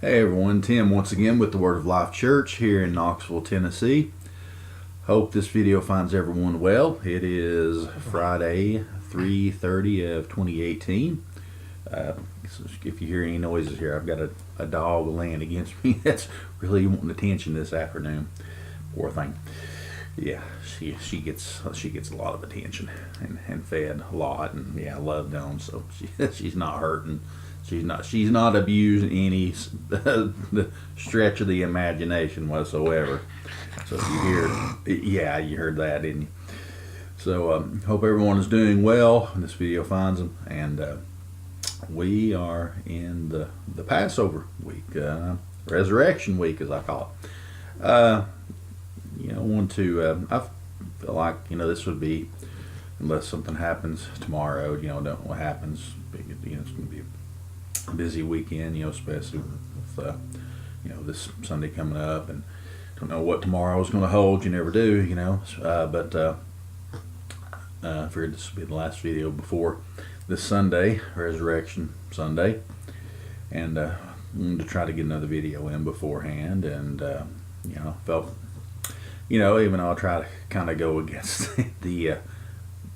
Hey everyone, Tim once again with the Word of Life Church here in Knoxville, Tennessee. Hope this video finds everyone well. It is Friday, 3/30 of 2018. So if you hear any noises here, I've got a dog laying against me that's really wanting attention this afternoon. Poor thing. Yeah, she gets a lot of attention and fed a lot, and yeah, loved on. So she's not hurting. She's not abused any stretch of the imagination whatsoever. So if you hear, yeah, you heard that, didn't you? So hope everyone is doing well when this video finds them, and we are in the Passover week, Resurrection week, as I call it. I feel like this would be, unless something happens tomorrow. Don't know what happens. It's going to be busy weekend, especially with this Sunday coming up, and don't know what tomorrow is going to hold. You never do, but I figured this would be the last video before this Sunday, Resurrection Sunday, and wanted to try to get another video in beforehand, and felt, even though I try to kind of go against the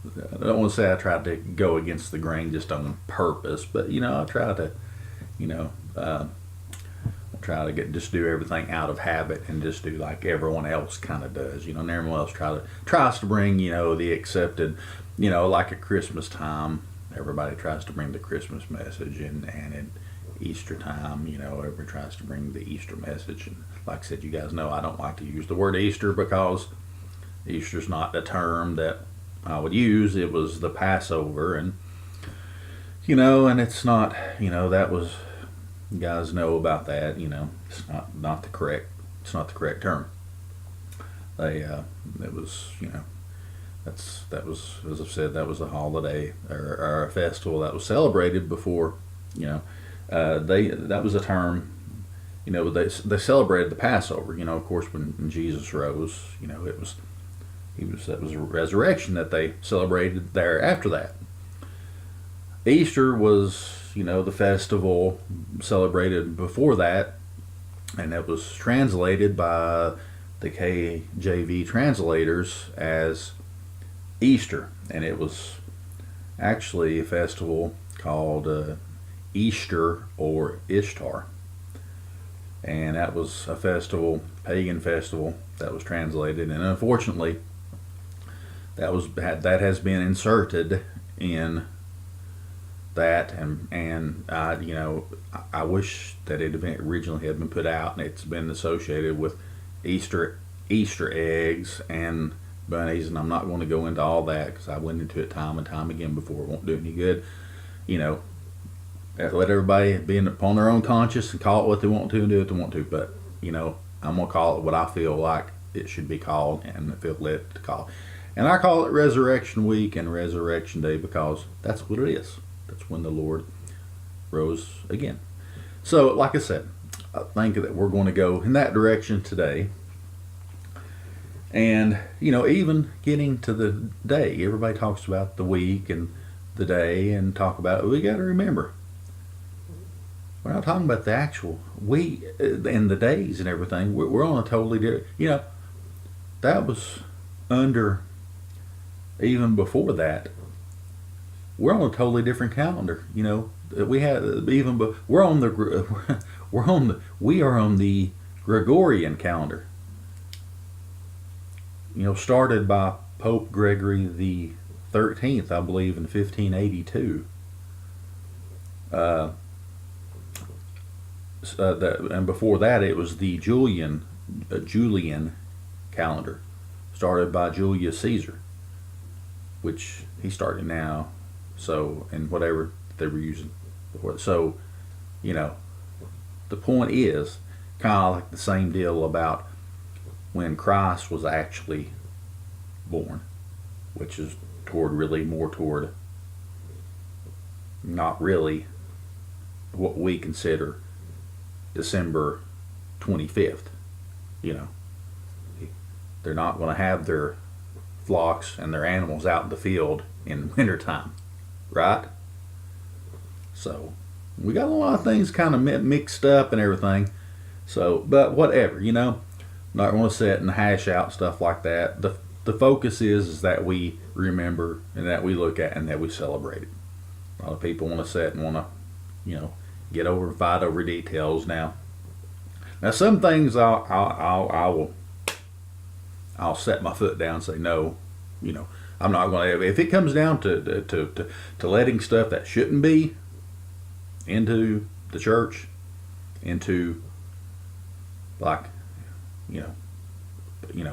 I don't want to say I tried to go against the grain just on purpose, but I try to, just do everything out of habit and just do like everyone else kind of does, and everyone else tries to bring, the accepted, like at Christmas time, everybody tries to bring the Christmas message, and at Easter time, everybody tries to bring the Easter message. And like I said, you guys know I don't like to use the word Easter because Easter's not a term that I would use. It was the Passover, and and it's not, that was, you guys know about that. It's not the correct term. It was, that was, as I've said, that was a holiday or a festival that was celebrated before. That was a term. They celebrated the Passover. Of course, when Jesus rose, that was a resurrection that they celebrated there after that. Easter was, the festival celebrated before that, and it was translated by the KJV translators as Easter, and it was actually a festival called Easter or Ishtar, and that was a pagan festival that was translated, and unfortunately that has been inserted in that, and I wish that it originally had been put out, and it's been associated with Easter eggs and bunnies, and I'm not going to go into all that because I went into it time and time again before. It won't do any good. Let everybody be upon their own conscience and call it what they want to and do what they want to, but I'm going to call it what I feel like it should be called and feel led to call it. And I call it Resurrection Week and Resurrection Day because that's what it is. That's when the Lord rose again. So, like I said, I think that we're going to go in that direction today. And, even getting to the day, everybody talks about the week and the day and talk about it. We got to remember, we're not talking about the actual week and the days and everything. We're on a totally different, that was under. Even before that, we're on a totally different calendar. We are on the Gregorian calendar. Started by Pope Gregory the 13th, I believe, in 1582. And before that, it was the Julian calendar, started by Julius Caesar, which he started now, and whatever they were using before. So, the point is kind of like the same deal about when Christ was actually born, which is more toward not really what we consider December 25th. They're not going to have their flocks and their animals out in the field in wintertime, right? So We got a lot of things kind of mixed up and everything. So, but whatever, not going to sit and hash out stuff like that. The focus is that we remember and that we look at and that we celebrate it. A lot of people want to sit and want to, get over and fight over details now. Now, some things I'll set my foot down and say no. I'm not going to. If it comes down to letting stuff that shouldn't be into the church, into like,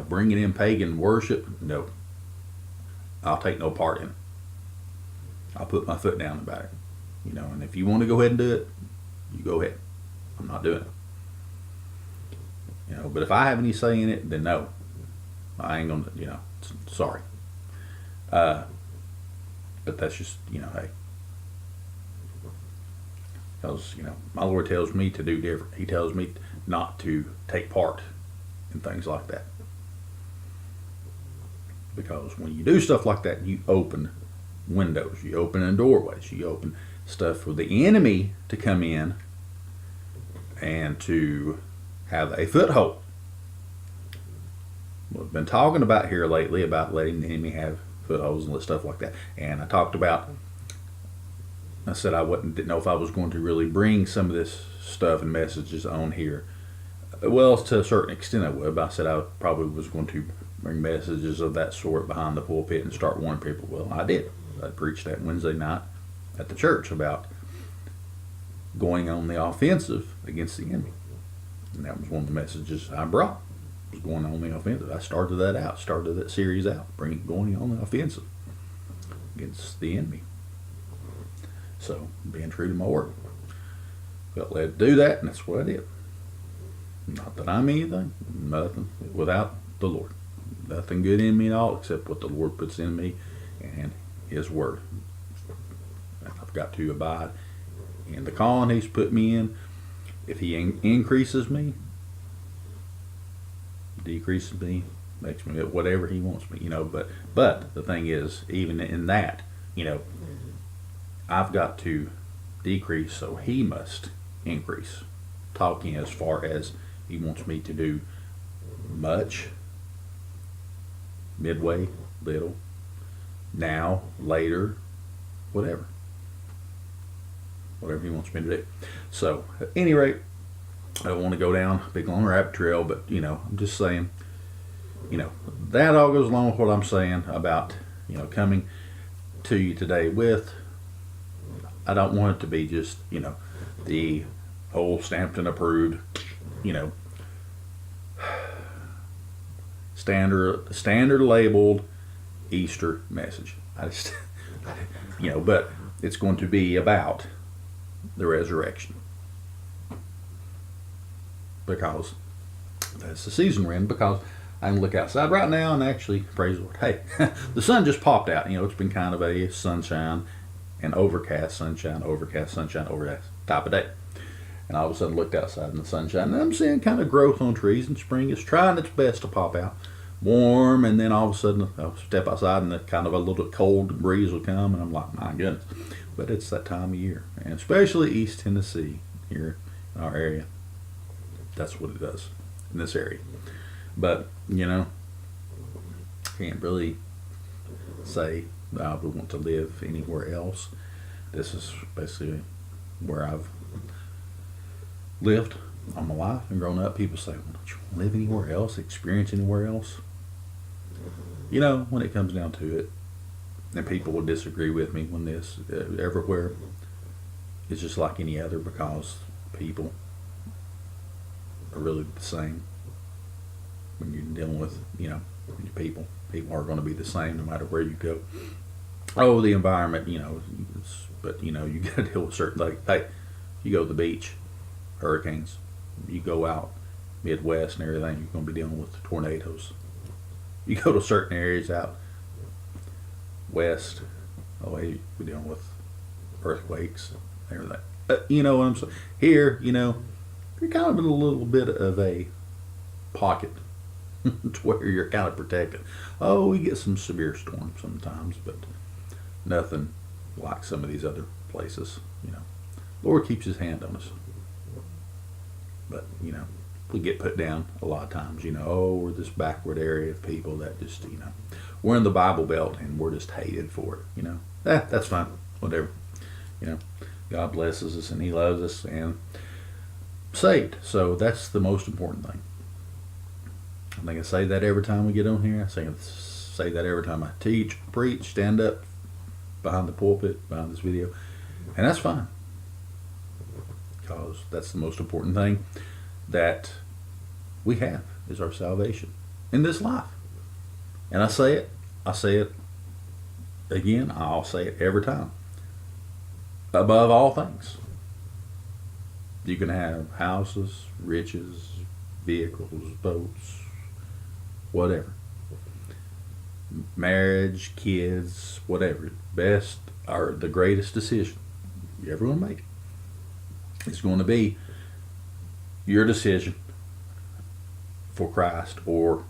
bringing in pagan worship, no, I'll take no part in it. I'll put my foot down about it. And if you want to go ahead and do it, you go ahead. I'm not doing it. But if I have any say in it, then no, I ain't gonna. Sorry. But that's just hey. Because my Lord tells me to do different. He tells me not to take part in things like that. Because when you do stuff like that, you open windows, you open doorways, you open stuff for the enemy to come in and to have a foothold. We've been talking about here lately about letting the enemy have footholds and stuff like that. And I said I didn't know if I was going to really bring some of this stuff and messages on here. Well, to a certain extent I would, but I said I probably was going to bring messages of that sort behind the pulpit and start warning people. Well, I did. I preached that Wednesday night at the church about going on the offensive against the enemy. And that was one of the messages I brought, was going on the offensive. I started that series out, going on the offensive against the enemy. So, being true to my word. Felt led to do that, and that's what I did. Not that I'm anything, nothing without the Lord. Nothing good in me at all except what the Lord puts in me and His Word. I've got to abide in the calling He's put me in. If He increases me, decreases me, makes me whatever He wants me, But the thing is, even in that, I've got to decrease so He must increase. Talking as far as He wants me to do much, midway, little, now, later, whatever. Whatever He wants me to do. So, at any rate, I don't want to go down a big long rabbit trail, but, I'm just saying, that all goes along with what I'm saying about, coming to you today with, I don't want it to be just, the whole stamped and approved, standard labeled Easter message. But it's going to be about the resurrection, because that's the season we're in. Because I can look outside right now and actually praise the Lord. Hey, the sun just popped out. It's been kind of a sunshine and overcast sunshine type of day. And all of a sudden looked outside in the sunshine and I'm seeing kind of growth on trees, and spring is trying its best to pop out. Warm, and then all of a sudden I'll step outside and kind of a little cold breeze will come, and I'm like, my goodness. But it's that time of year, and especially East Tennessee here in our area. That's what it does in this area. But, can't really say that I would want to live anywhere else. This is basically where I've lived all my life and grown up. People say, well, don't you want to live anywhere else, experience anywhere else? When it comes down to it, and people will disagree with me when this, everywhere is just like any other, because people are really the same. When you're dealing with, people are going to be the same no matter where you go. Oh, the environment, but you got to deal with certain things. Hey, you go to the beach, hurricanes. You go out Midwest and everything, you're going to be dealing with tornadoes. You go to certain areas out west, you're dealing with earthquakes and everything. But you know what I'm saying? Here, you're kind of in a little bit of a pocket to where you're kind of protected. Oh, we get some severe storms sometimes, but nothing like some of these other places, Lord keeps his hand on us. But, we get put down a lot of times, oh, we're this backward area of people that just, we're in the Bible Belt and we're just hated for it, that's fine, whatever, God blesses us and he loves us and saved. So that's the most important thing. I think I say that every time we get on here. I say that every time I teach, preach, stand up behind the pulpit, behind this video, and that's fine, because that's the most important thing that we have is our salvation in this life. And I say it again, I'll say it every time. Above all things, you can have houses, riches, vehicles, boats, whatever, marriage, kids, whatever. Best or the greatest decision you're ever going to make is going to be your decision for Christ, or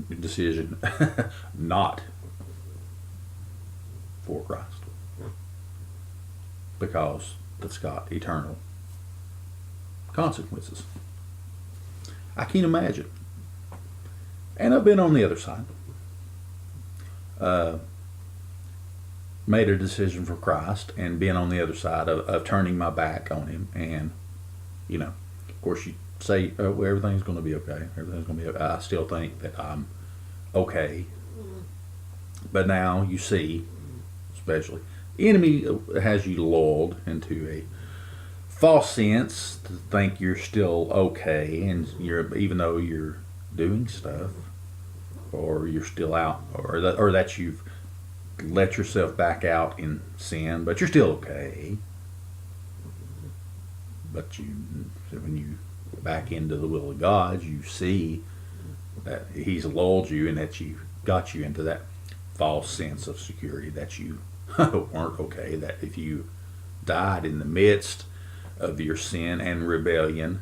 decision not for Christ, because that's got eternal consequences. I can't imagine. And I've been on the other side. Made a decision for Christ and been on the other side of turning my back on him. And, of course you say, oh, well, everything's going to be okay. Everything's going to be okay. I still think that I'm okay. But now you see, especially, the enemy has you lulled into a false sense to think you're still okay, and even though you're doing stuff, or you're still out, or that you've let yourself back out in sin, but you're still okay. But when you back into the will of God, you see that he's lulled you and that you got you into that false sense of security that you weren't okay, that if you died in the midst of your sin and rebellion.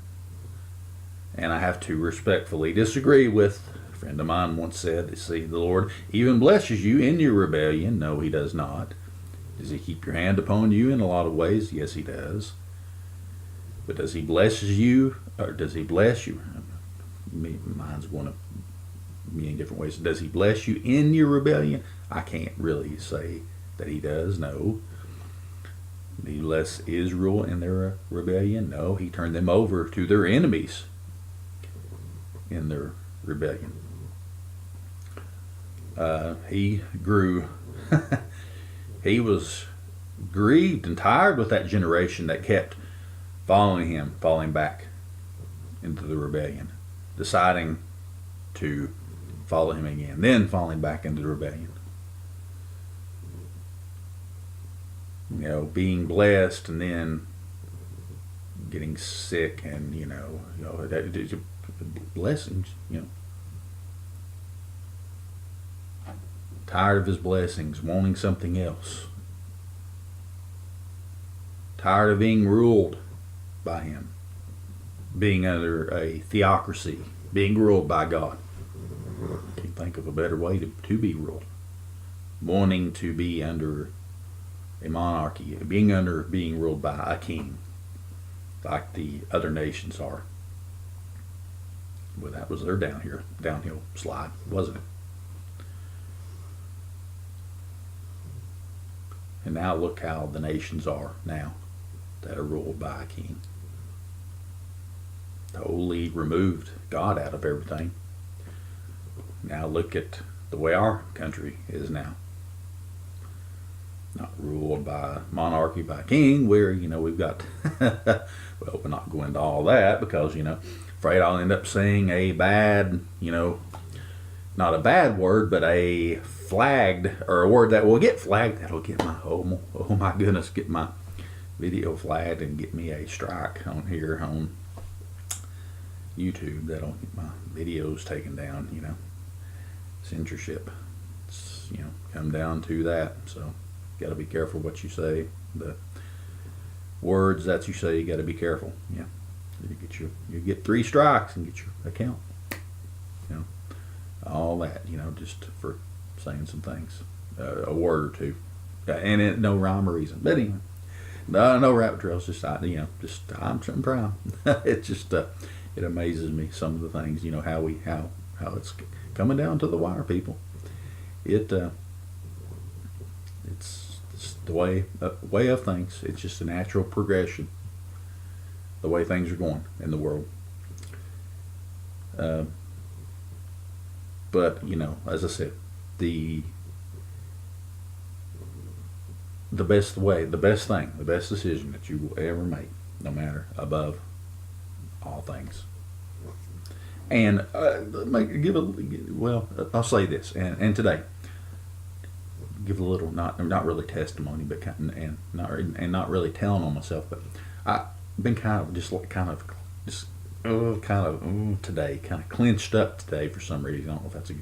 And I have to respectfully disagree with a friend of mine once said, see, the Lord even blesses you in your rebellion. No, he does not. Does he keep your hand upon you in a lot of ways? Yes, he does. But does he bless you, or does he bless you? Mine's going to many different ways. Does he bless you in your rebellion? I can't really say that he does, no. Did he bless Israel in their rebellion? No, he turned them over to their enemies in their rebellion. He grew, he was grieved and tired with that generation that kept following him, falling back into the rebellion, deciding to follow him again, then falling back into the rebellion. Being blessed and then getting sick, and that blessings. Tired of his blessings, wanting something else. Tired of being ruled by him, being under a theocracy, being ruled by God. Can't think of a better way to be ruled. Wanting to be under a monarchy, being ruled by a king, like the other nations are. Well, that was their downhill slide, wasn't it? And now look how the nations are now that are ruled by a king. Totally removed God out of everything. Now look at the way our country is now. Not ruled by monarchy, by a king, where, we've got, well, we're not going into all that because, afraid I'll end up saying a bad, not a bad word, but a flagged, or a word that will get flagged, that'll get my, oh my goodness, get my video flagged and get me a strike on here on YouTube. That'll get my videos taken down, censorship. It's, come down to that, so got to be careful what you say. The words that you say, you got to be careful. Yeah, you get 3 strikes and get your account. All that. Just for saying some things, a word or two, and no rhyme or reason. But anyway, No rabbit trails. Just I'm proud. It's just it amazes me some of the things, how it's coming down to the wire, people. It it's the way of things. It's just a natural progression. The way things are going in the world. But as I said, the best thing, the best decision that you will ever make, no matter, above all things. And I'll say this, and today, give a little, not really testimony, but not really telling on myself, but I've been today, kind of clenched up today for some reason. I don't know if that's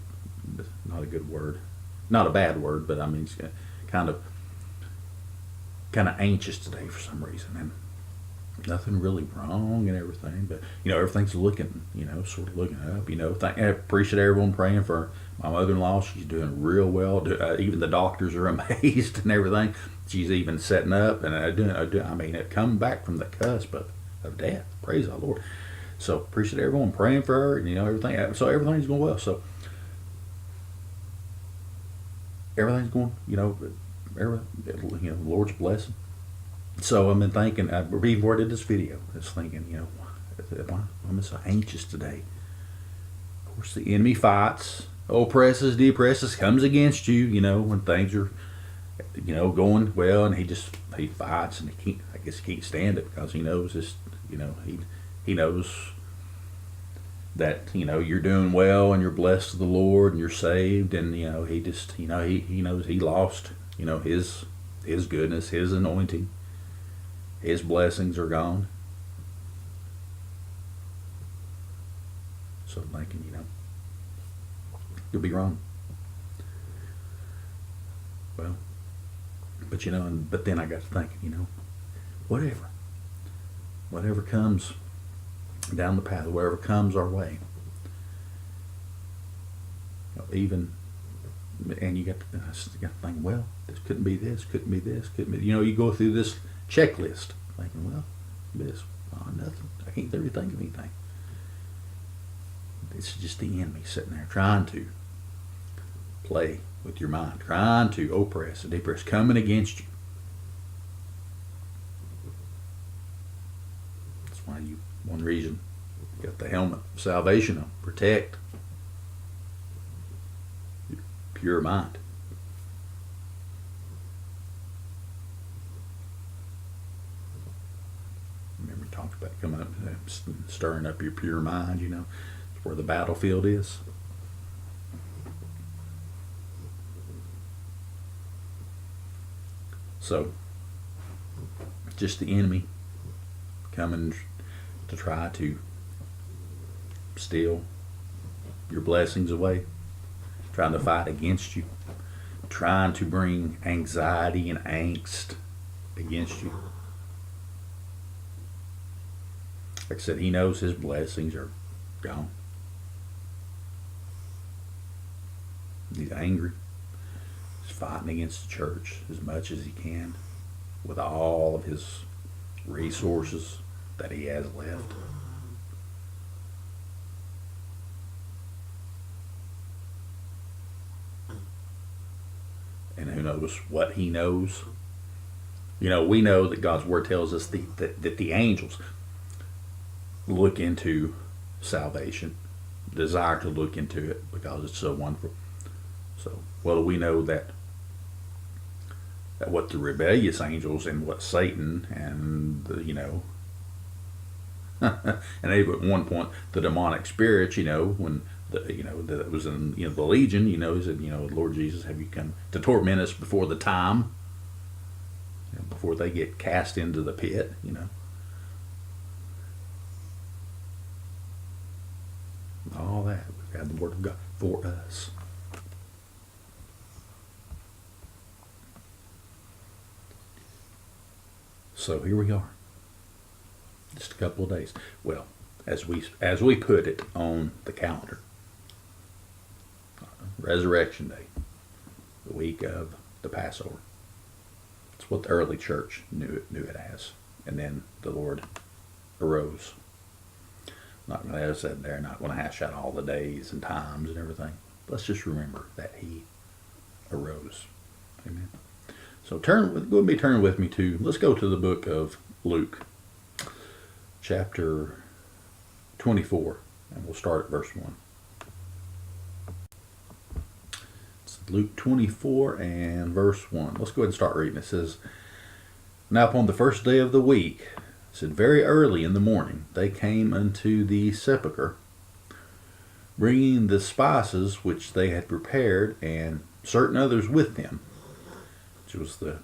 not a good word, not a bad word, but I mean, it's kind of anxious today for some reason, and nothing really wrong and everything, but everything's looking, sort of looking up. I appreciate everyone praying for my mother-in-law. She's doing real well. Even the doctors are amazed and everything. She's even setting up and it come back from the cusp of death. Praise the Lord. So appreciate everyone praying for her and everything. So everything's going well. So everything's going, Lord's blessing. So I've been thinking, before I did this video, I was thinking, I'm so anxious today. Of course, the enemy fights, oppresses, depresses, comes against you, when things are, going well, and he fights, and he can't stand it, because he knows this, he knows that, you're doing well, and you're blessed to the Lord, and you're saved, and, he knows he lost, his goodness, his anointing. His blessings are gone. So I'm thinking, you'll be wrong. Well, but then I got to thinking, whatever comes down the path, whatever comes our way, and you got to think, well, this couldn't be this, couldn't be this, couldn't be. You go through this checklist, thinking, well, nothing. I can't really think of anything. It's just the enemy sitting there trying to play with your mind, trying to oppress and depress, coming against you. That's why one reason you got the helmet of salvation on, protect your pure mind. Talked about coming up, stirring up your pure mind. It's where the battlefield is. So, just the enemy coming to try to steal your blessings away, trying to fight against you, trying to bring anxiety and angst against you. Like I said, he knows his blessings are gone. He's angry. He's fighting against the church as much as he can with all of his resources that he has left. And who knows what he knows. We know that God's Word tells us that the angels look into salvation, desire to look into it because it's so wonderful. So, we know that what the rebellious angels and what Satan and and even at one point the demonic spirits, when that was in the legion, he said, Lord Jesus, have you come to torment us before the time, before they get cast into the pit, all that. We've got the Word of God for us. So here we are. Just a couple of days. Well, as we put it on the calendar, Resurrection Day, the week of the Passover. That's what the early church knew it as. And then the Lord arose. Not going to, as I said there, not going to hash out all the days and times and everything. Let's just remember that he arose. Amen. So turn with me to, let's go to the book of Luke, chapter 24, and we'll start at verse 1. It's Luke 24 and verse 1. Let's go ahead and start reading. It says, "Now upon the first day of the week," it said, "very early in the morning, they came unto the sepulchre, bringing the spices which they had prepared, and certain others with them," which was the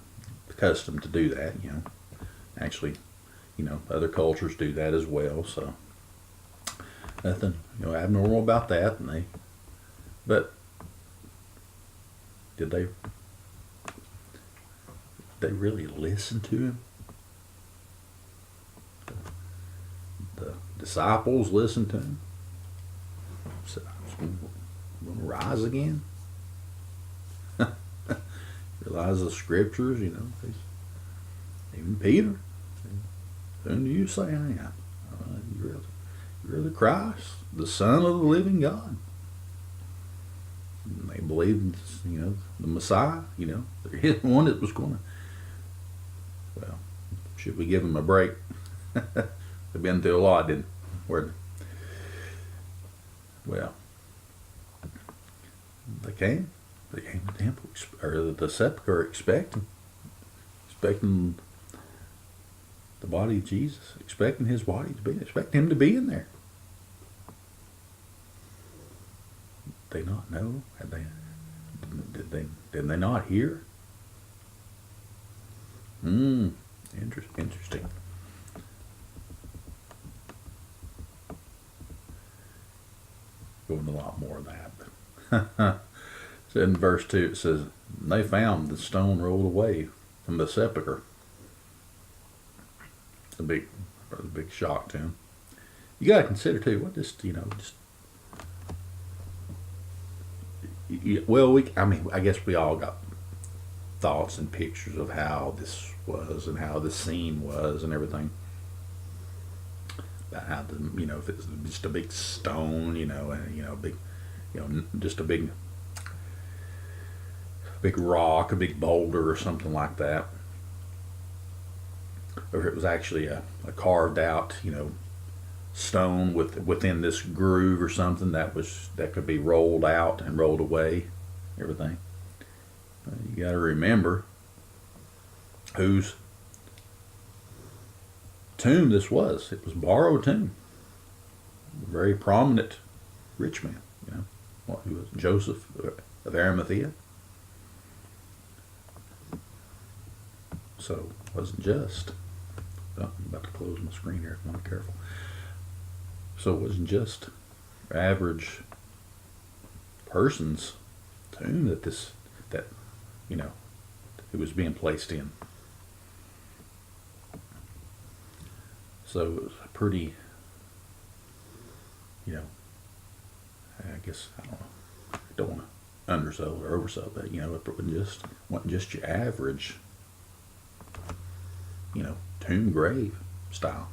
custom to do that, Actually, other cultures do that as well, so nothing, abnormal about that. But did they really listen to him? The disciples listened to him. Said, "I'm going to rise again." Realize the scriptures, even Peter. "Whom do you say I am?" You're the Christ, the Son of the living God. And they believed, the Messiah, the one that was going to. Well, should we give them a break? They've been through a lot, didn't they? Well, they came to the temple, or the sepulchre, expecting the body of Jesus, expecting his body to be, expecting him to be in there. Did they not know? Did they not hear? Interesting. Going a lot more of that. So in verse 2 it says, "They found the stone rolled away from the sepulchre." It's a big shock to him. You got to consider too, what I guess we all got thoughts and pictures of how this was and how the scene was and everything. About how if it's just a big stone, just a big rock, a big boulder or something like that. Or if it was actually a carved out, stone within this groove or something that could be rolled out and rolled away, everything. You got to remember whose tomb this was. It was a borrowed tomb. A very prominent rich man, who was Joseph of Arimathea. So it wasn't just. Oh, I'm about to close my screen here. I want to be careful. So it wasn't just average person's tomb that it was being placed in. So it was a pretty, I guess, I don't want to undersell or oversell that, it wasn't just your average, tomb grave style.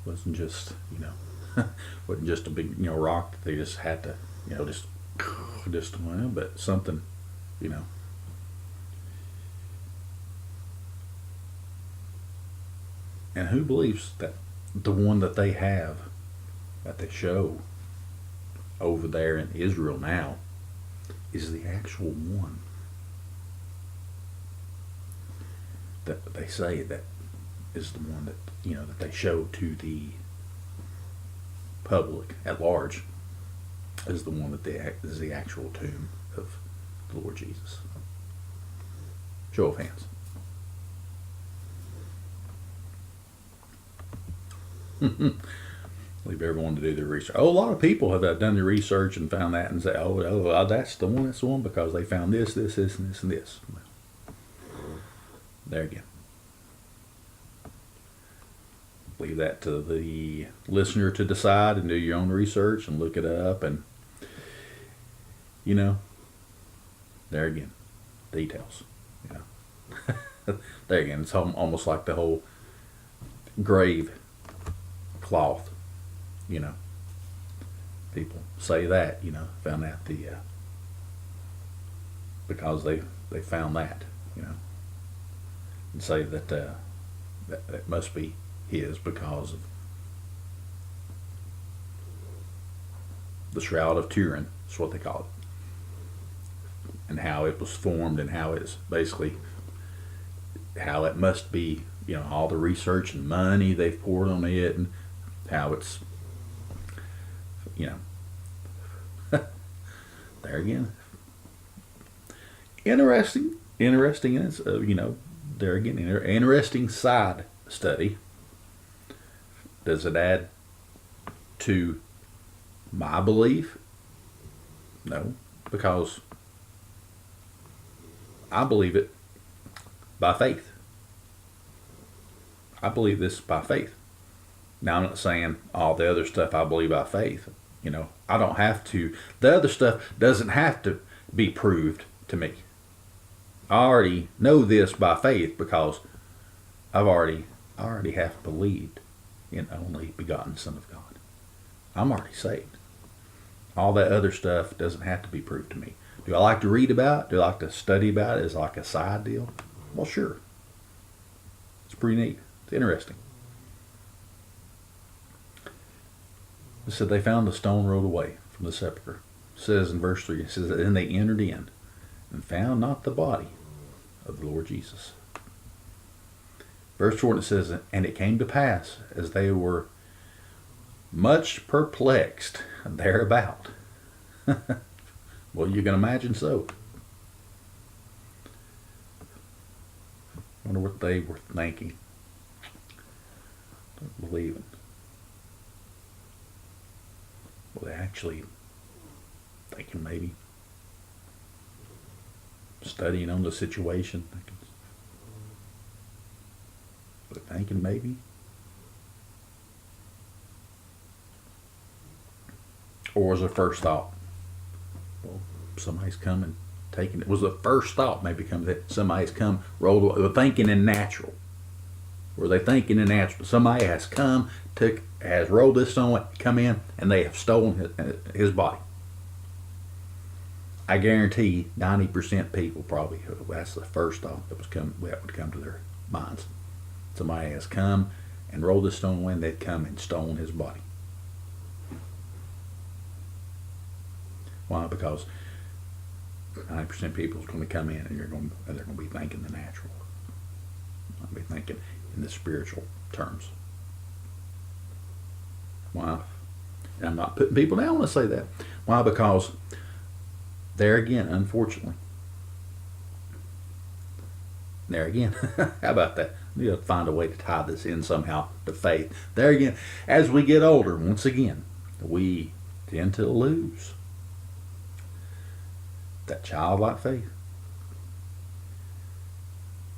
It wasn't just, wasn't just a big, rock that they just had to, but something, And who believes that the one that they have, that they show over there in Israel now, is the actual one that they say that is the one that that they show to the public at large, is the one that is the actual tomb of the Lord Jesus? Show of hands. Leave everyone to do their research. Oh, a lot of people have done their research and found that and say, oh, that's the one, because they found this, and this, and this. There again. Leave that to the listener to decide and do your own research and look it up, and there again, details. You know, there again, it's almost like the whole grave cloth. You know, people say that. You know, found out because they found that. You know, and say that that must be his because of the Shroud of Turin. That's what they call it, and how it was formed, and how it's basically how it must be. You know, all the research and money they've poured on it, and how it's, you know, there again, interesting. Is you know, there again, interesting side study. Does it add to my belief? No, because I believe it by faith. I believe this by faith. Now, I'm not saying all the other stuff I believe by faith. You know, I don't have to. The other stuff doesn't have to be proved to me. I already know this by faith because I already have believed in the only begotten Son of God. I'm already saved. All that other stuff doesn't have to be proved to me. Do I like to read about it? Do I like to study about it as like a side deal? Well, sure. It's pretty neat. It's interesting. It said they found the stone rolled away from the sepulchre. It says in verse 3, it says, and they entered in and found not the body of the Lord Jesus. Verse 4, it says, and it came to pass as they were much perplexed thereabout. Well, you can imagine so. I wonder what they were thinking, believing. Were they actually thinking maybe? Studying on the situation? Were they thinking maybe? Or was the first thought, well, somebody's coming, taking it? Was the first thought maybe comes that somebody's come, rolled away? They're thinking in natural. Were they thinking in natural? Somebody has come, has rolled this stone, come in, and they have stolen his body. I guarantee 90% people probably, that's the first thought that would come to their minds. Somebody has come and rolled this stone away, and they'd come and stolen his body. Why? Because 90% of people is going to come in, and they're going to be thinking the natural. They'll be thinking in the spiritual terms. Why? And I'm not putting people down when I say that. Why? Because there again, unfortunately, there again, how about that? We got to find a way to tie this in somehow to faith. There again, as we get older, once again, we tend to lose that childlike faith.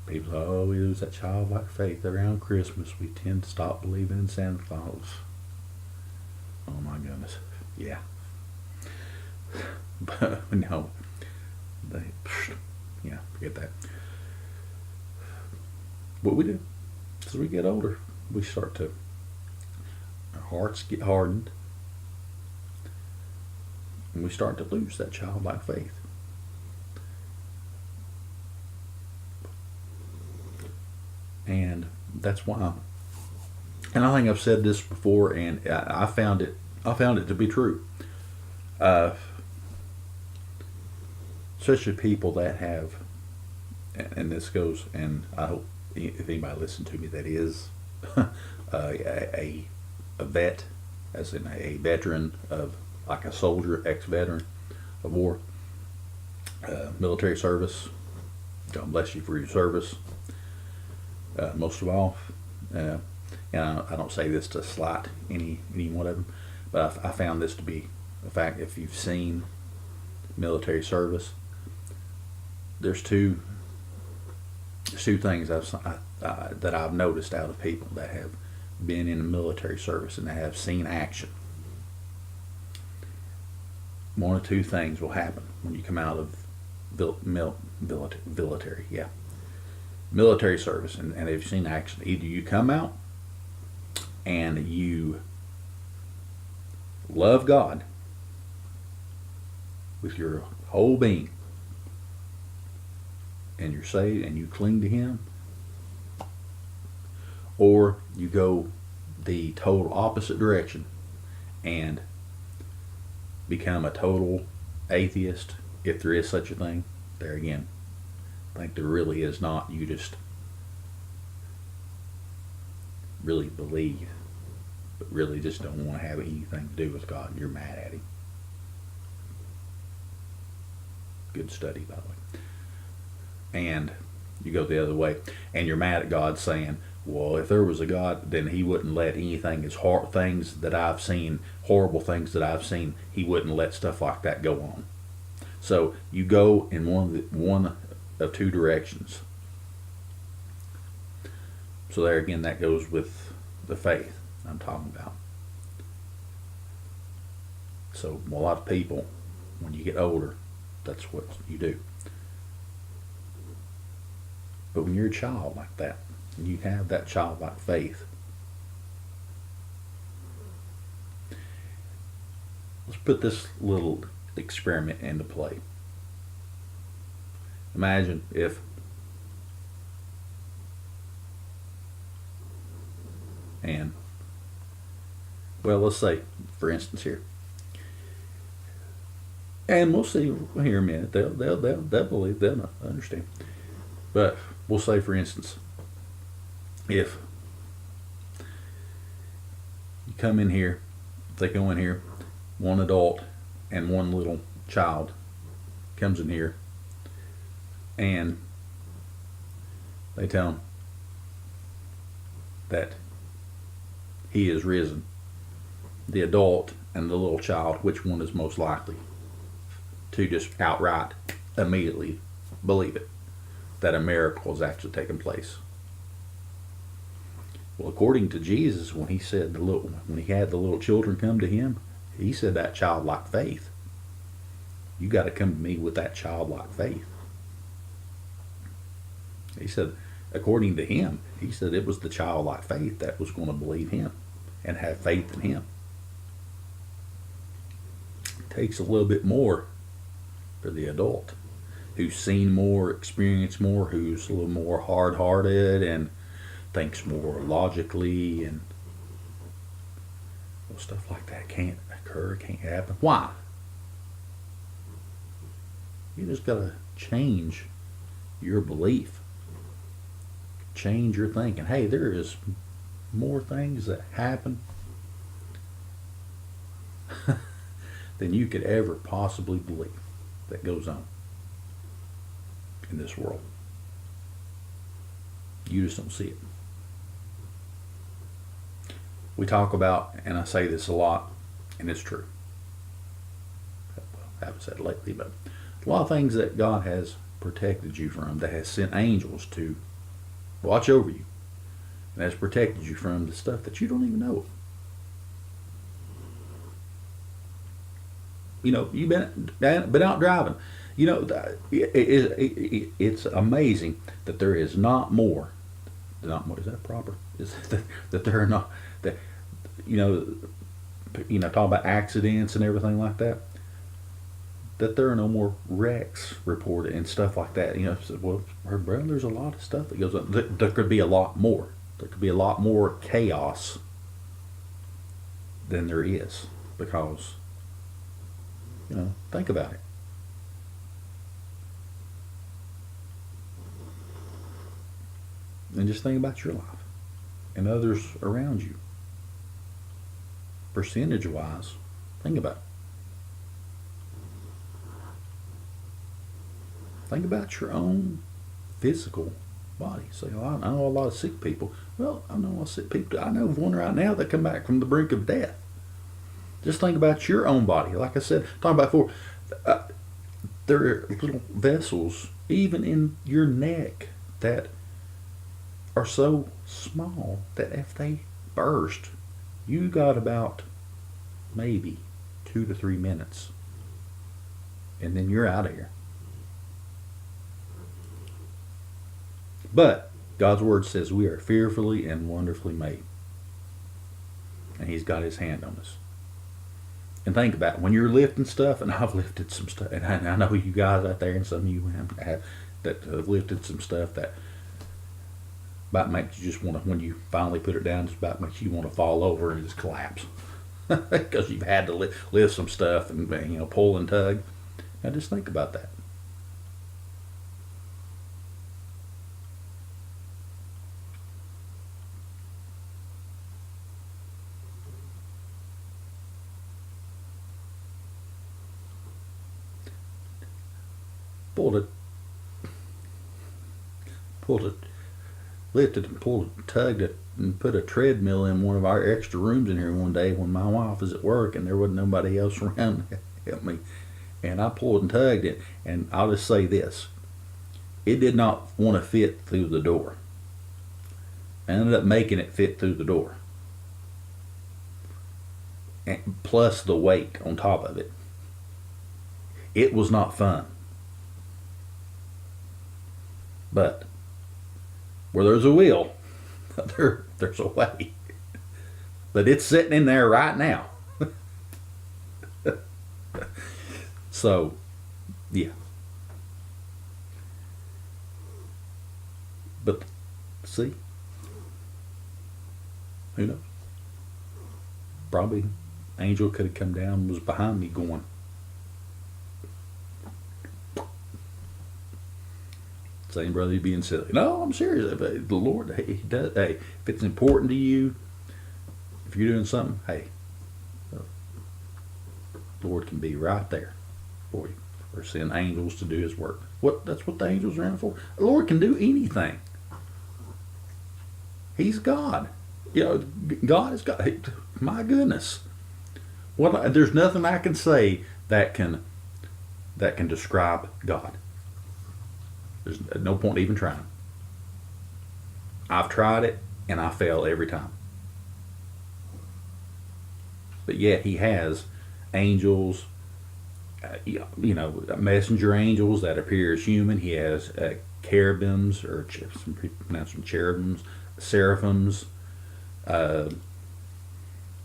People say, oh, we lose that childlike faith around Christmas. We tend to stop believing in Santa Claus. Oh my goodness. Yeah. But no. Forget that. What we do as we get older, we start to, our hearts get hardened, and we start to lose that childlike faith. And that's why, and I think I've said this before, and I found it to be true. Especially people that have, and this goes, and I hope if anybody listens to me that is a vet, as in a veteran of, like a soldier, ex-veteran of war, military service. God bless you for your service. Most of all, and I don't say this to slight any one of them, but I found this to be a fact. If you've seen military service, there's two things that I've noticed out of people that have been in the military service and that have seen action. One or two things will happen when you come out of military. Yeah, military service, and they've seen action. Either you come out and you love God with your whole being, and you're saved and you cling to Him, or you go the total opposite direction and become a total atheist, if there is such a thing. There again, I think there really is not. You just really believe, but really just don't want to have anything to do with God. You're mad at Him. Good study, by the way. And you go the other way, and you're mad at God, saying, well, if there was a God, then He wouldn't let anything, as hard things that I've seen, horrible things that I've seen, He wouldn't let stuff like that go on. So you go in one of two directions. So there again, that goes with the faith I'm talking about. So a lot of people, when you get older, that's what you do. But when you're a child like that, and you have that childlike faith, let's put this little experiment into play. Imagine if well, let's say, for instance, here, and we'll see here in a minute. They'll believe, they'll understand. But we'll say, for instance, if you come in here, they go in here, one adult and one little child comes in here, and they tell him that He is risen. The adult and the little child, which one is most likely to just outright, immediately believe it, that a miracle has actually taken place? Well, according to Jesus, when He said when He had the little children come to Him, He said that childlike faith. You got to come to me with that childlike faith. He said, according to Him, He said it was the childlike faith that was going to believe Him and have faith in Him. It takes a little bit more for the adult, who's seen more, experienced more, who's a little more hard-hearted and thinks more logically, and well, stuff like that can't occur, can't happen. Why? You just got to change your belief. Change your thinking. Hey, there is more things that happen than you could ever possibly believe that goes on in this world. You just don't see it. We talk about, and I say this a lot, and it's true. Well, I haven't said it lately, but a lot of things that God has protected you from, that has sent angels to watch over you, and has protected you from the stuff that you don't even know. You know, you've been out driving. You know, it's amazing that there is not more. Not more, is that proper? Is that there are not, that you know, talk about accidents and everything like that, that there are no more wrecks reported and stuff like that. You know, well, brother, there's a lot of stuff that goes on. There could be a lot more. There could be a lot more chaos than there is, because, you know, think about it. And just think about your life and others around you. Percentage-wise, think about it. Think about your own physical body. Say, well, I know a lot of sick people. Well, I know a lot of sick people. I know of one right now that come back from the brink of death. Just think about your own body. Like I said, talking about before, there are little vessels, even in your neck, that are so small that if they burst, you got about maybe 2 to 3 minutes, and then you're out of here. But God's word says we are fearfully and wonderfully made. And he's got his hand on us. And think about it, when you're lifting stuff, and I've lifted some stuff, and I know you guys out there, and some of you have that have lifted some stuff that about makes you just want to, when you finally put it down, just about makes you want to fall over and just collapse. Because you've had to lift some stuff and, pull and tug. Now just think about that. Lifted and pulled, tugged it, and put a treadmill in one of our extra rooms in here one day when my wife was at work and there wasn't nobody else around to help me. And I pulled and tugged it, and I'll just say this: it did not want to fit through the door. I ended up making it fit through the door, and plus the weight on top of it. It was not fun. But where there's a will, there's a way. But it's sitting in there right now. So, yeah. But, see? Who knows? Probably angel could have come down and was behind me going, saying, brother, you're being silly. No, I'm serious. The Lord, he does. Hey, if it's important to you, if you're doing something, hey, the Lord can be right there for you, or send angels to do his work. That's what the angels are around for. The Lord can do anything. He's God. God is God. My goodness. There's nothing I can say that can describe God. There's no point even trying. I've tried it and I fail every time. But yet he has angels, messenger angels that appear as human. He has cherubims, or some people pronounce them cherubims, seraphims. There's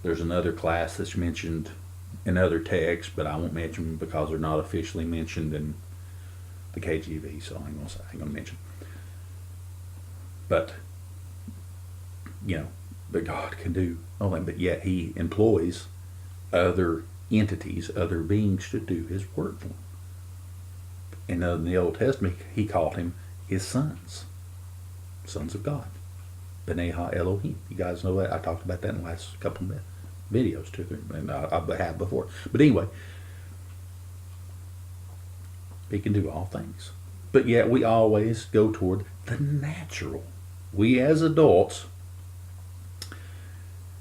another class that's mentioned in other texts, but I won't mention them because they're not officially mentioned in the KJV, so I ain't gonna mention. But but God can do all that. But yet He employs other entities, other beings to do His work for Him. And in the Old Testament, He called Him His sons of God. B'nai Ha-Elohim. You guys know that. I talked about that in the last couple of videos too, and I have before. But anyway, He can do all things. But yet we always go toward the natural. We as adults.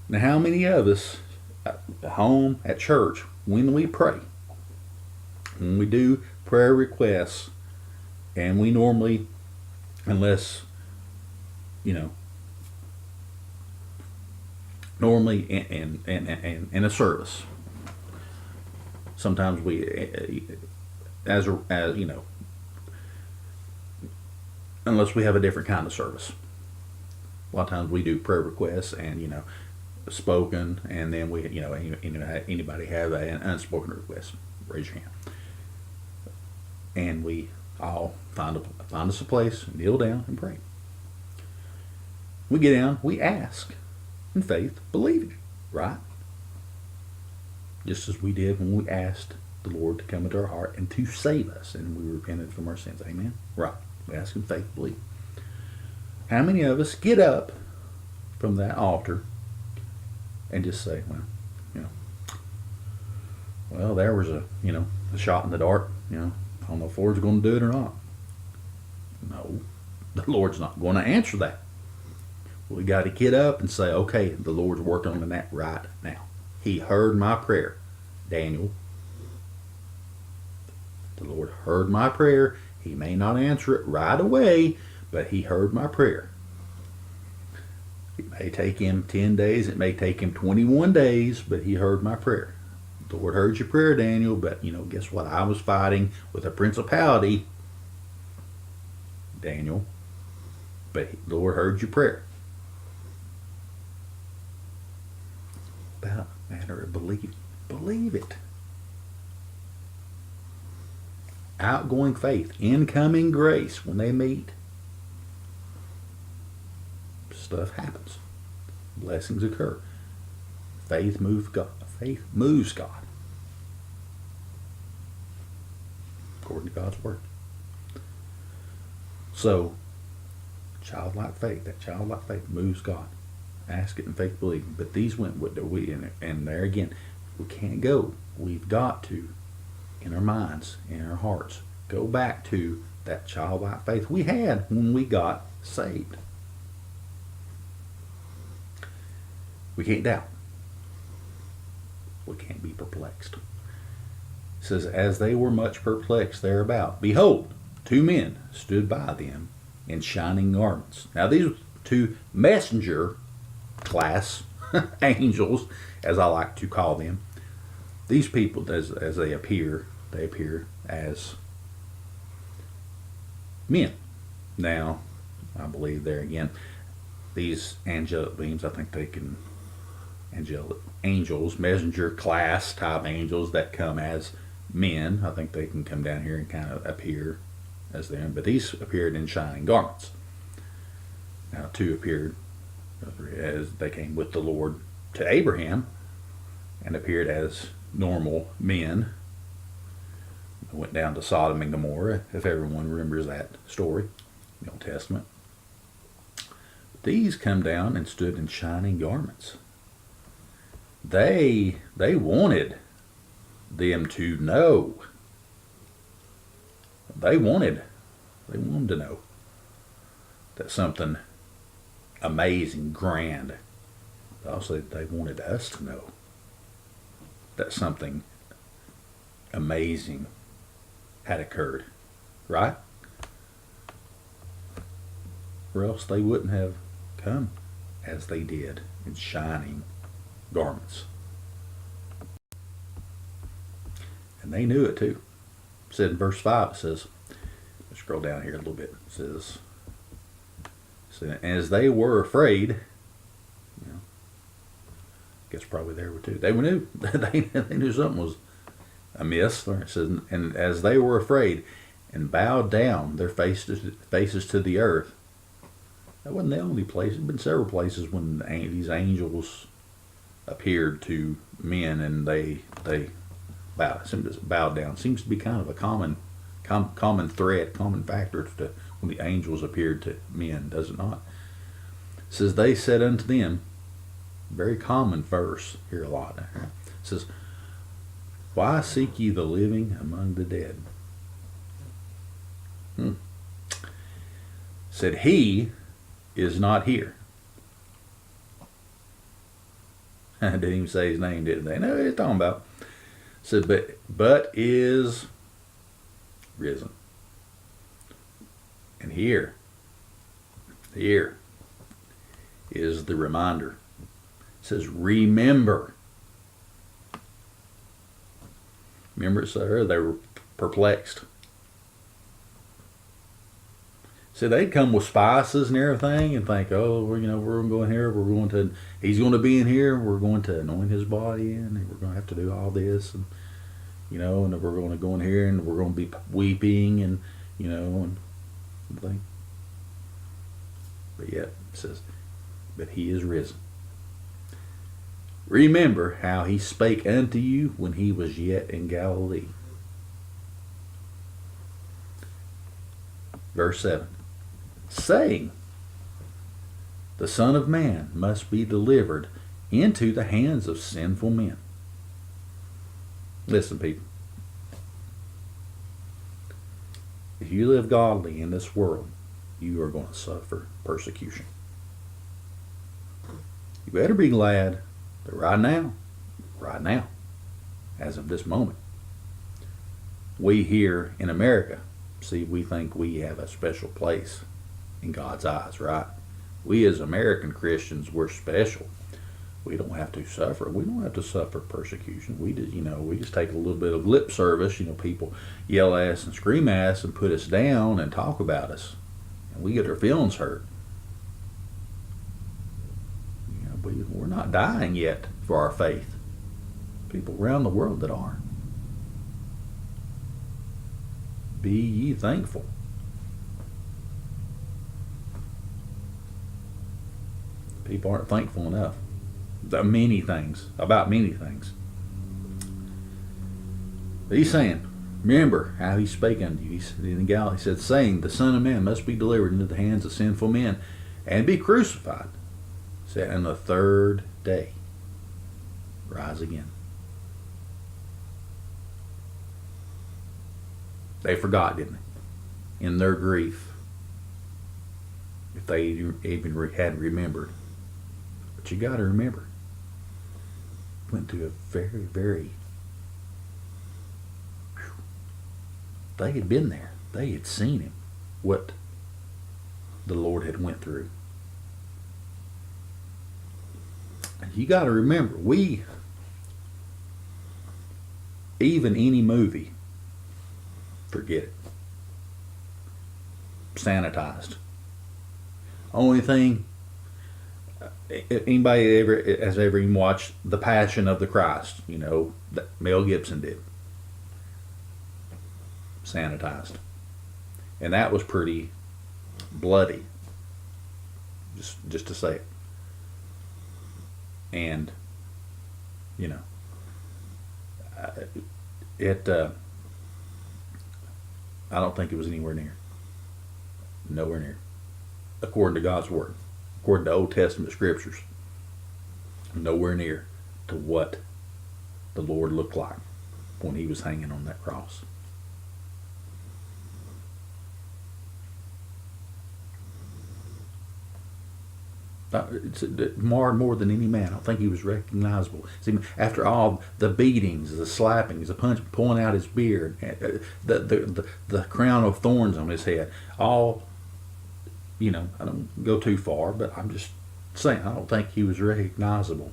Now, how many of us at home, at church, when we pray, when we do prayer requests, and we normally, unless, normally in a service, sometimes we, as unless we have a different kind of service, a lot of times we do prayer requests and spoken, and then we anybody have an unspoken request, raise your hand, and we all find us a place, kneel down and pray. We get down, we ask in faith, believing, right? Just as we did when we asked the Lord to come into our heart and to save us, and we repented from our sins. Amen? Right. We ask in faith, believe. How many of us get up from that altar and just say, well, there was a shot in the dark. I don't know if the Lord's going to do it or not. No, the Lord's not going to answer that. We got to get up and say, okay, the Lord's working on that right now. He heard my prayer, Daniel. The Lord heard my prayer. He may not answer it right away, but He heard my prayer. It may take Him 10 days. It may take Him 21 days, but He heard my prayer. The Lord heard your prayer, Daniel, but guess what? I was fighting with a principality, Daniel. But the Lord heard your prayer. About a matter of believing. Believe it. Outgoing faith, incoming grace, when they meet, stuff happens. Blessings occur. Faith moves God. Faith moves God. According to God's word. So, childlike faith, that childlike faith moves God. Ask it in faith, believe. But these went with we, and there again, we can't go. We've got to, in our minds, in our hearts, go back to that childlike faith we had when we got saved. We can't doubt. We can't be perplexed. It says, as they were much perplexed thereabout, behold, two men stood by them in shining garments. Now these two messenger class angels, as I like to call them. These people, as they appear as men. Now, I believe there again, these angelic beings, I think they can, angels, messenger class type angels that come as men, I think they can come down here and kind of appear as them. But these appeared in shining garments. Now, two appeared as they came with the Lord to Abraham and appeared as normal men. Went down to Sodom and Gomorrah, if everyone remembers that story in the Old Testament. But these come down and stood in shining garments. They wanted them to know. They wanted to know that something amazing, grand. Also, they wanted us to know that something amazing had occurred, right? Or else they wouldn't have come as they did in shining garments. And they knew it too. It said in verse 5, it says, let's scroll down here a little bit. It says, as they were afraid, I guess probably they were too. They knew. They knew something was amiss. It says, and as they were afraid and bowed down their faces to the earth. That wasn't the only place. There have been several places when these angels appeared to men and they bowed down. Seems to be kind of a common thread, common factor to when the angels appeared to men, does it not? It says, they said unto them, very common verse here a lot. It says, why seek ye the living among the dead? Said, he is not here. Didn't even say his name, did they? No, it's talking about. Said, but is risen. And here is the reminder. It says, remember. Remember it said earlier, they were perplexed. So they'd come with spices and everything and think, oh, we're going to go in here, he's going to be in here, we're going to anoint his body and we're going to have to do all this and and we're going to go in here and we're going to be weeping and and everything. But yet it says, but he is risen. Remember how he spake unto you when he was yet in Galilee. Verse 7. Saying, the Son of Man must be delivered into the hands of sinful men. Listen, people. If you live godly in this world, you are going to suffer persecution. You better be glad that right now, as of this moment, we here in America, we think we have a special place in God's eyes, right? We as American Christians, we're special. We don't have to suffer. We don't have to suffer persecution. We just, we just take a little bit of lip service. People yell at us and scream at us and put us down and talk about us, and we get our feelings hurt. not dying yet for our faith. People around the world that are. Be ye thankful. People aren't thankful enough. About many things. But he's saying, remember how he spake unto you. He said, in Galilee, he said, saying, the Son of Man must be delivered into the hands of sinful men and be crucified. He said, and the third day rise again. They forgot, didn't they? In their grief, if they even had remembered. But you got to remember, went through a very, they had been there. They had seen him, what the Lord had went through. And you got to remember, even any movie, forget it. Sanitized. Only thing, anybody has ever even watched The Passion of the Christ, that Mel Gibson did. Sanitized. And that was pretty bloody. Just to say it. And, I don't think it was anywhere near. Nowhere near. According to God's Word. According to Old Testament scriptures. Nowhere near to what the Lord looked like when he was hanging on that cross. It's marred more than any man. I don't think he was recognizable. See, after all the beatings, the slappings, the punch, pulling out his beard, the crown of thorns on his head, all, I don't go too far, but I'm just saying, I don't think he was recognizable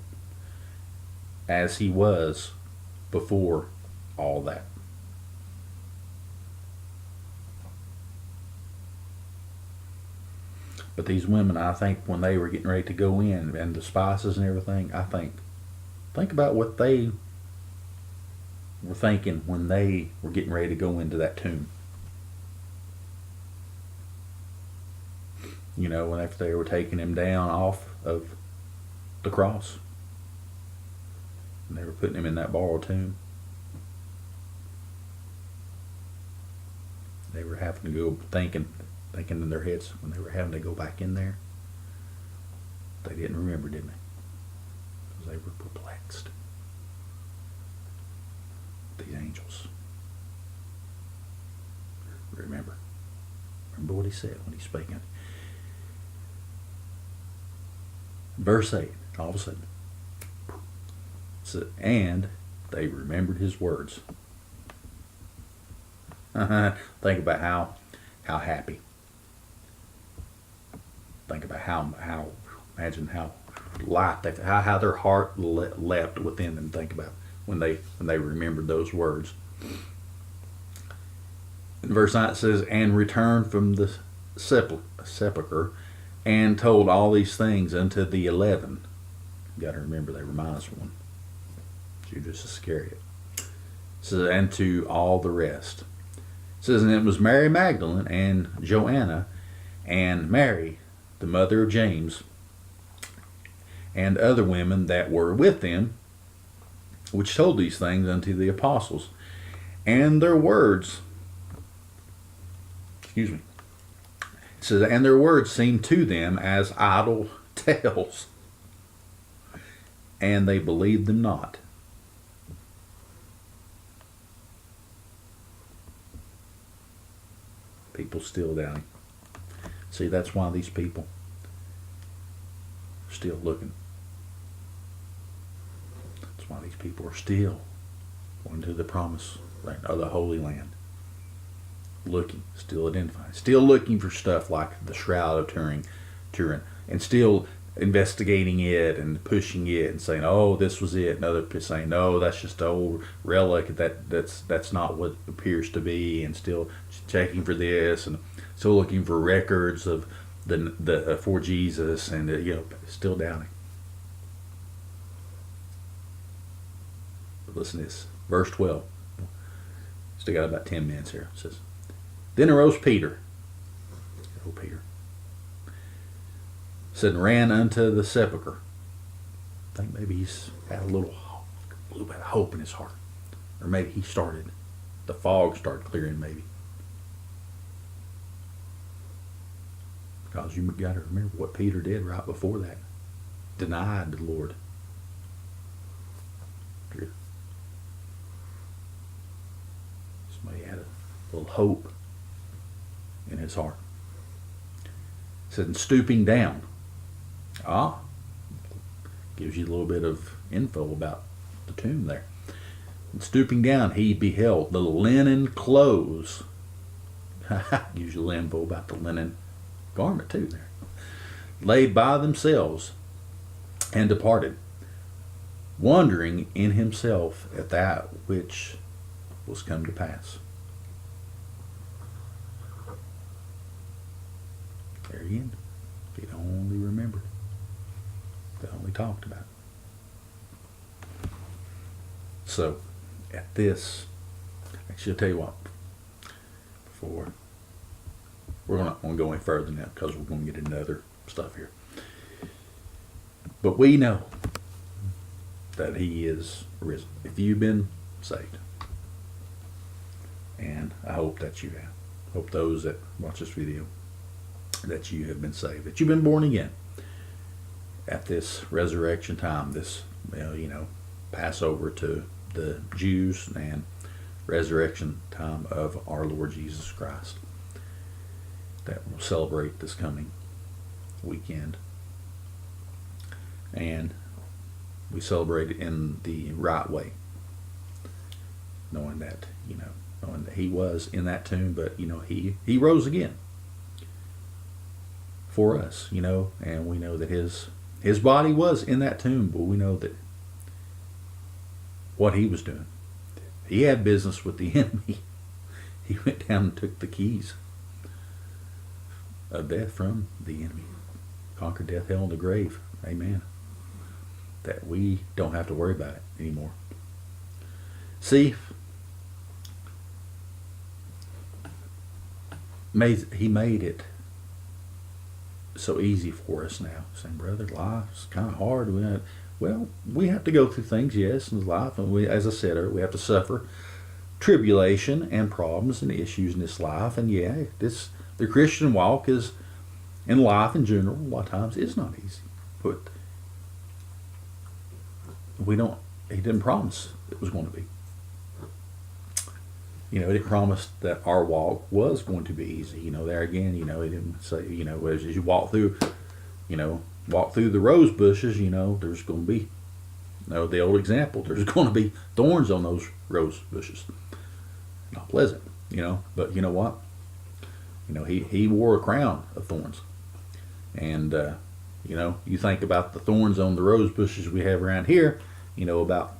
as he was before all that. But these women, I think, when they were getting ready to go in, and the spices and everything, I think about what they were thinking when they were getting ready to go into that tomb. When after they were taking him down off of the cross, and they were putting him in that borrowed tomb, they were having to go thinking in their heads when they were having to go back in there. They didn't remember, did they? Because they were perplexed. These angels. Remember what he said when he spake unto. Verse 8, all of a sudden. And they remembered his words. Think about how happy. Think about imagine how light how their heart leapt within them. Think about when they remembered those words. In verse 9 it says, and returned from the sepulchre, and told all these things unto the 11. You got to remember they were minus one. Judas Iscariot. It says, and to all the rest. It says, and it was Mary Magdalene and Joanna and Mary, the mother of James, and other women that were with them, which told these things unto the apostles. And their words, it says, and their words seemed to them as idle tales, and they believed them not. People still doubting. See, that's why these people are still looking. That's why these people are still going to the promise land, or the Holy Land. Looking, still identifying, still looking for stuff like the Shroud of Turin, and still investigating it and pushing it and saying, oh, this was it, and others saying, no, that's just an old relic, that's not what it appears to be, and still checking for this, and still looking for records of the for Jesus, and still doubting. Listen to this. Verse 12. Still got about 10 minutes here. It says, Then arose Peter. Oh, Peter. Said, and ran unto the sepulchre. I think maybe he's had a little bit of hope in his heart. Or maybe he started, the fog started clearing maybe. Because you got to remember what Peter did right before that. Denied the Lord. Somebody had a little hope in his heart. It said, and stooping down. Gives you a little bit of info about the tomb there. And stooping down, he beheld the linen clothes. Gives you a little info about the linen garment too there. Laid by themselves, and departed, wondering in himself at that which was come to pass. There again, if he'd only remembered, if they only talked about it. So, at this, actually, I'll tell you what, before we're not going to go any further than that because we're going to get into other stuff here. But we know that he is risen. If you've been saved, and I hope that you have, hope those that watch this video, that you have been saved, that you've been born again at this resurrection time, this Passover to the Jews and resurrection time of our Lord Jesus Christ that we'll celebrate this coming weekend. And we celebrate it in the right way, knowing that he was in that tomb, but he rose again for us, and we know that his body was in that tomb, but we know that what he was doing, he had business with the enemy. He went down and took the keys of death from the enemy, conquered death, hell, and the grave. Amen. That we don't have to worry about it anymore. See, he made it so easy for us now. Saying, brother, life's kind of hard. We have to go through things, yes, in life, and as I said earlier, we have to suffer tribulation and problems and issues in this life. And the Christian walk is, in life in general, a lot of times is not easy. But he didn't promise it was going to be. He didn't promise that our walk was going to be easy. There again, he didn't say, as you walk through the rose bushes, there's going to be, the old example, there's going to be thorns on those rose bushes. Not pleasant, but you know what? He wore a crown of thorns. And, you think about the thorns on the rose bushes we have around here, about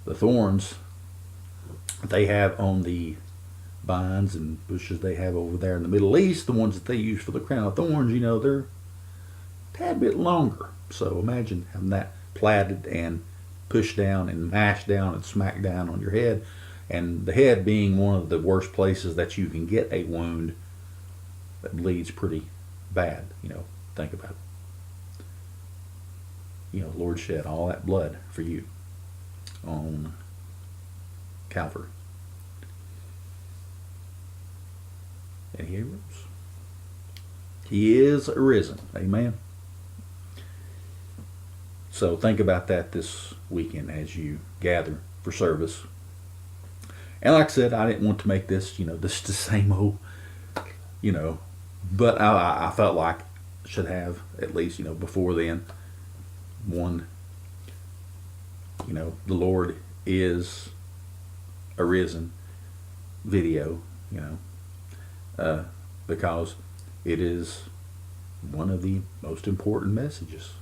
the thorns they have on the vines and bushes they have over there in the Middle East, the ones that they use for the crown of thorns, they're a tad bit longer. So imagine having that plaited and pushed down and mashed down and smacked down on your head, and the head being one of the worst places that you can get a wound that bleeds pretty bad. Think about it. The Lord shed all that blood for you on Calvary. And he rose. He is risen. Amen. So think about that this weekend as you gather for service. And like I said, I didn't want to make this, this the same old, but I felt like I should have at least, before then, one, the Lord is arisen video, because it is one of the most important messages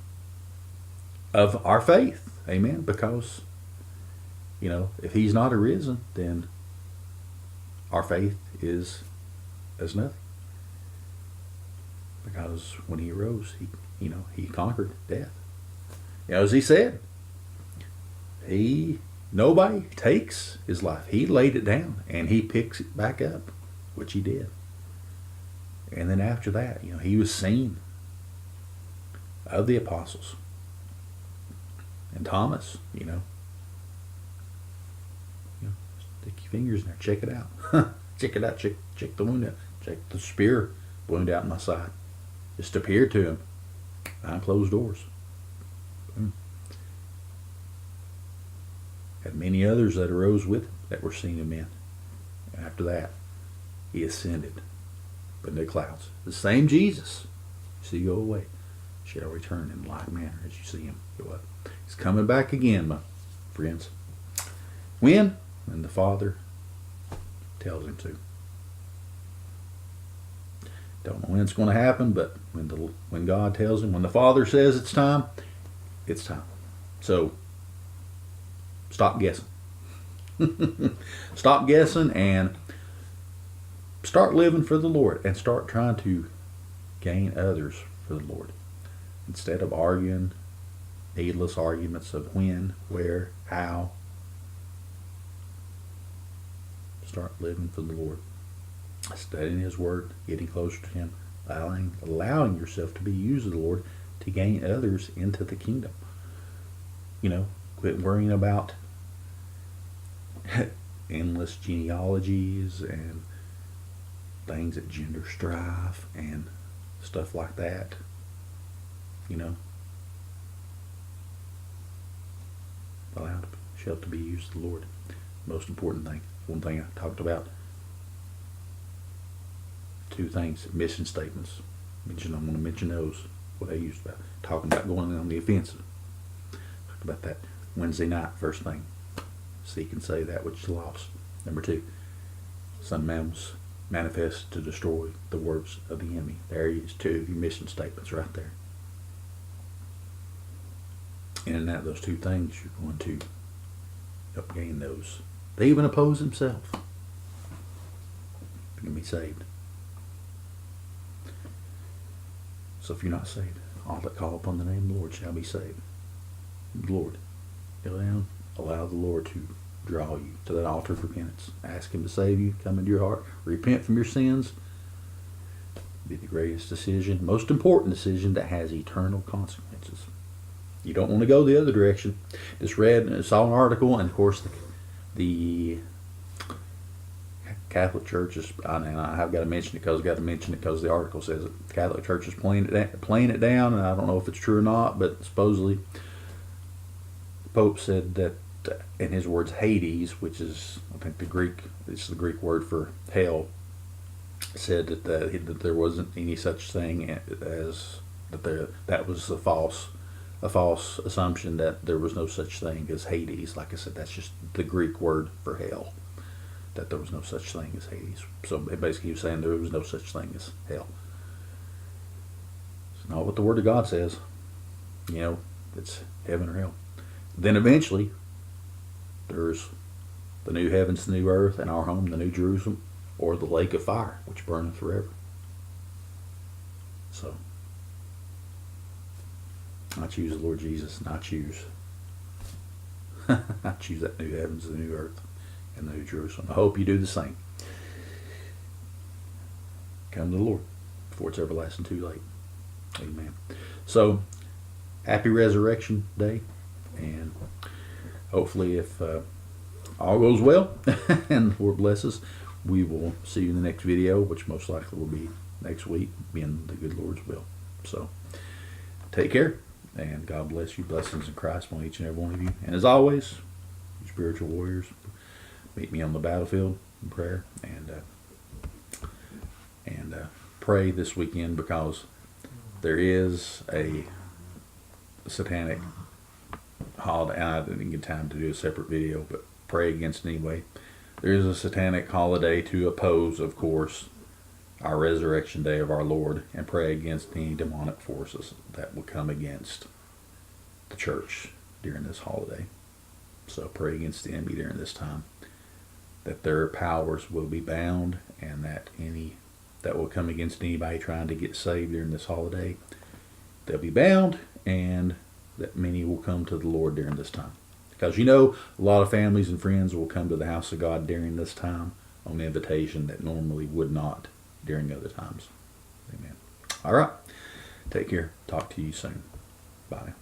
of our faith. Amen. Because, if he's not arisen, then our faith is as nothing. Because when he arose, he conquered death. As he said, nobody takes his life. He laid it down and he picks it back up, which he did. And then after that, he was seen of the apostles. And Thomas, stick your fingers in there, check it out. Check it out, check the wound out. Check the spear wound out in my side. Just appeared to him behind closed doors. Boom. Had many others that arose with him that were seen of men. And after that, he ascended in the clouds. The same Jesus you see go away shall return in like manner as you see him go up. He's coming back again, my friends. When? When the Father tells him to. Don't know when it's going to happen, but when God tells him, when the Father says it's time, it's time. So stop guessing. Stop guessing and start living for the Lord, and start trying to gain others for the Lord instead of arguing needless arguments of when, where, how. Start living for the Lord, studying His Word, getting closer to Him, allowing yourself to be used of the Lord to gain others into the kingdom. Quit worrying about endless genealogies and things that gender strife and stuff like that. Allow yourself to be used of the Lord. Most important thing. One thing I talked about. Two things, mission statements. I'm going to mention those. What I used about talking about going on the offensive. Talked about that Wednesday night. First thing, seek and save that which is lost. Number 2, Son of Man was manifest to destroy the works of the enemy. There is 2 of your mission statements right there. And in that, those 2 things, you're going to help gain those. They even oppose himself. You can be saved. So if you're not saved, all that call upon the name of the Lord shall be saved. Lord, kneel down, allow the Lord to draw you to that altar of repentance. Ask Him to save you, come into your heart, repent from your sins. Be the greatest decision, most important decision that has eternal consequences. You don't want to go the other direction. Just saw an article, and of course the Catholic Church is, and I have got to mention it because the article says it. The Catholic Church is playing it down, and I don't know if it's true or not, but supposedly the Pope said that, in his words, Hades, which is, I think, it's the Greek word for hell, said that there wasn't any such thing as that was a false assumption, that there was no such thing as Hades. Like I said, that's just the Greek word for hell, that there was no such thing as Hades. So basically he was saying there was no such thing as hell. It's not what the Word of God says. It's heaven or hell. Then eventually there's the new heavens, the new earth, and our home, the new Jerusalem, or the lake of fire, which burneth forever. So I choose the Lord Jesus, and I choose that new heavens, the new earth, and the new Jerusalem. I hope you do the same. Come to the Lord before it's everlasting too late. Amen. So, happy Resurrection Day, and hopefully if all goes well and the Lord blesses, we will see you in the next video, which most likely will be next week, being the good Lord's will. So, take care. And God bless you. Blessings in Christ on each and every one of you. And as always, you spiritual warriors, meet me on the battlefield in prayer, and pray this weekend, because there is a satanic holiday. I didn't get time to do a separate video, but pray against it anyway. There is a satanic holiday to oppose, of course, our resurrection day of our Lord, and pray against any demonic forces that will come against the church during this holiday. So pray against the enemy during this time, that their powers will be bound, and that any that will come against anybody trying to get saved during this holiday, they'll be bound, and that many will come to the Lord during this time. Because you know, a lot of families and friends will come to the house of God during this time on invitation that normally would not during other times. Amen. All right. Take care. Talk to you soon. Bye.